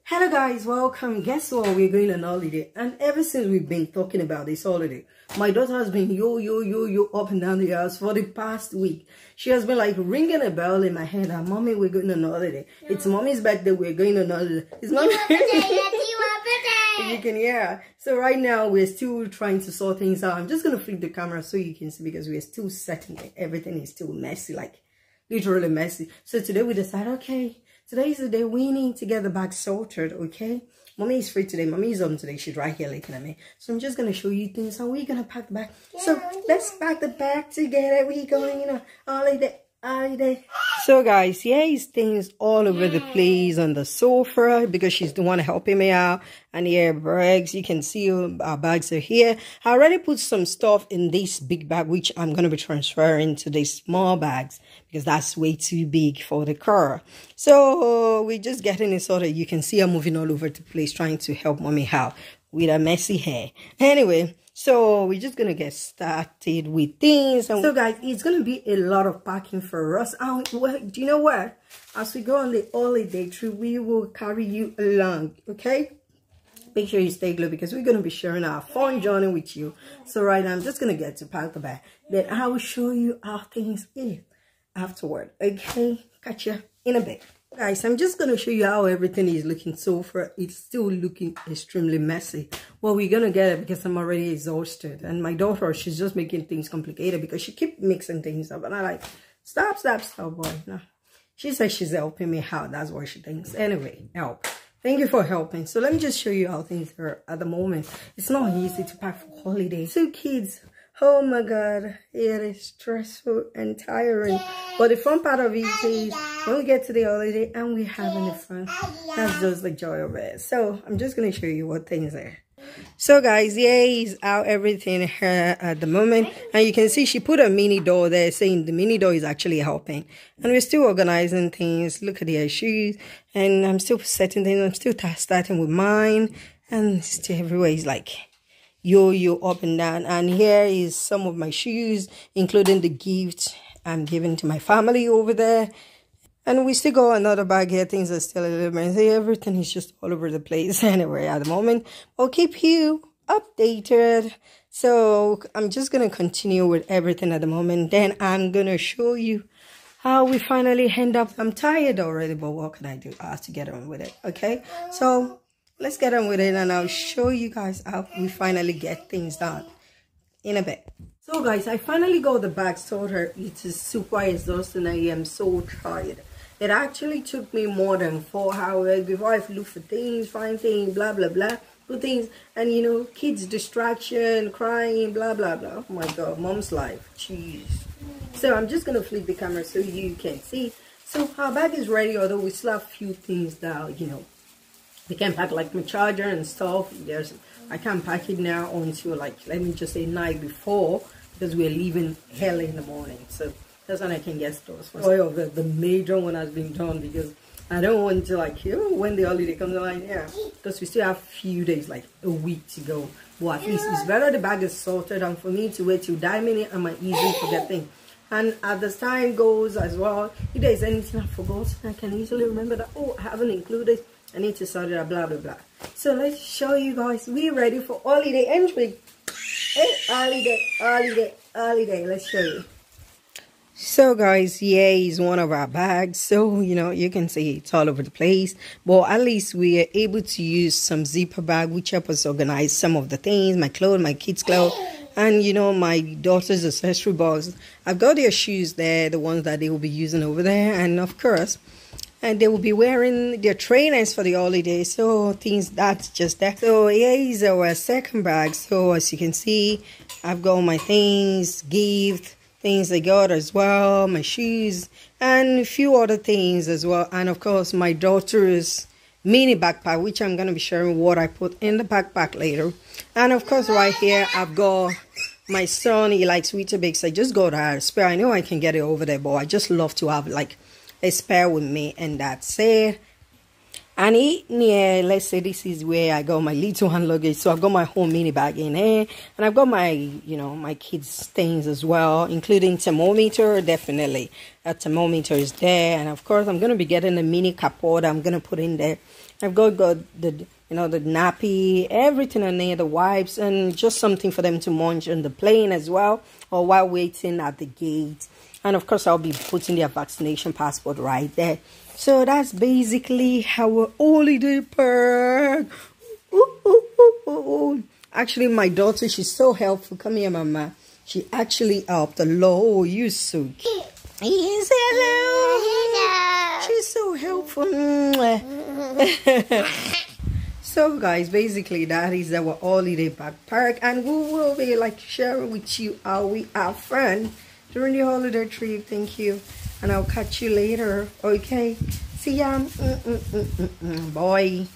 Hello guys, welcome. Guess what? We're going on holiday, and ever since we've been talking about this holiday, my daughter has been yo up and down the house for the past week. She has been like ringing a bell in my head. Mommy, we're going on holiday. No. It's mommy's birthday. We're going on holiday. It's mommy's birthday. You can hear. So right now we're still trying to sort things out. I'm just gonna flip the camera so you can see, because we're still settling. Everything is still messy, like literally messy. So today we decided, okay, today is the day we need to get the bag sorted. Okay, mommy is free today. Mommy is on today. She's right here looking at me. So I'm just gonna show you things, and we're gonna pack the bag. So let's pack the bag together. We're going on holiday. So guys, here is things all over the place on the sofa, because she's the one helping me out. And here bags, you can see our bags are here. I already put some stuff in this big bag, which I'm going to be transferring to these small bags, because that's way too big for the car. So we're just getting it sorted. You can see her moving all over the place, trying to help mommy out with her messy hair. Anyway, so we're just gonna get started with things. And so guys, it's gonna be a lot of packing for us. Well, do you know what? As we go on the holiday trip, we will carry you along. Okay, make sure you stay glued, because we're gonna be sharing our fun journey with you. So right now, I'm just gonna get to pack the bag. Then I will show you how things is afterward. Okay, catch you in a bit. Guys, I'm just going to show you how everything is looking so far. It's still looking extremely messy. Well, we're going to get it, because I'm already exhausted. And my daughter, she's just making things complicated, because she keeps mixing things up. And I'm like, stop, boy. No. She says she's helping me out. That's what she thinks. Anyway, help. Thank you for helping. So let me just show you how things are at the moment. It's not easy to pack for holidays. 2 kids. Oh my God, it is stressful and tiring. But the fun part of it is when we get to the holiday and we're having the fun, that's just the joy of it. So I'm just going to show you what things are. So guys, here is how everything here at the moment. And you can see she put a mini door there, saying the mini door is actually helping. And we're still organizing things. Look at the shoes. And I'm still setting things. I'm still starting with mine. And still everywhere is like yo up and down. And here is some of my shoes, including the gift I'm giving to my family over there. And we still got another bag here. Things are still a little messy. Everything is just all over the place anyway at the moment. I'll keep you updated. So I'm just going to continue with everything at the moment. Then I'm going to show you how we finally end up. I'm tired already, but what can I do? I have to get on with it. Okay, so let's get on with it, and I'll show you guys how we finally get things done in a bit. So guys, I finally got the bag sorted. It is super exhausting. I am so tired. It actually took me more than 4 hours before I looked for things, find things, blah blah blah, put things, and you know, kids distraction, crying, blah blah blah. Oh my God, mom's life, jeez. So I'm just gonna flip the camera so you can see. So our bag is ready, although we still have a few things that, you know, we can pack, like my charger and stuff. I can't pack it now until, like, let me just say night before, because we're leaving early in the morning. So that's when I can get stores. The major one has been done, because I don't want to, like, you know, when the holiday comes along, yeah, because we still have a few days, like a week to go. But at least it's better the bag is sorted than for me to wait till that minute. I might easily forget things. And as the time goes as well, if there's anything I forgot, I can easily remember that, oh, I haven't included, I need to sort it out, blah blah blah. So let's show you guys, we're ready for holiday entry. Hey, holiday, let's show you. So guys, here is one of our bags. So, you know, you can see it's all over the place, but at least we are able to use some zipper bag, which help us organize some of the things, my clothes, my kids' clothes, and you know, my daughter's accessory box. I've got their shoes there, the ones that they will be using over there, and of course, and they will be wearing their trainers for the holiday. So things, that's just that. So here is our second bag. So as you can see, I've got my things, gift, things I got as well, my shoes, and a few other things as well. And of course, my daughter's mini backpack, which I'm going to be sharing what I put in the backpack later. And of course, right here, I've got my son. He likes Weetabix. I just got a spare. I know I can get it over there, but I just love to have like a spare with me, and that's it. And let's say this is where I got my little hand luggage. So I've got my home mini bag in here, and I've got my, you know, my kids' things as well, including thermometer. Definitely a thermometer is there, and of course I'm going to be getting a mini cupboard I'm going to put in there. I've got the, you know, the nappy, everything in there, the wipes, and just something for them to munch on the plane as well, or while waiting at the gate. And of course I'll be putting their vaccination passport right there. So that's basically our holiday perk. Actually, my daughter, she's so helpful. Come here, Mama. She actually helped a lot. Oh, you so cute. Yes, hello. She's so helpful. So, guys, basically that is our holiday backpack, and we will be like sharing with you how we have fun during the holiday trip. Thank you. And I'll catch you later. Okay, see ya. Bye.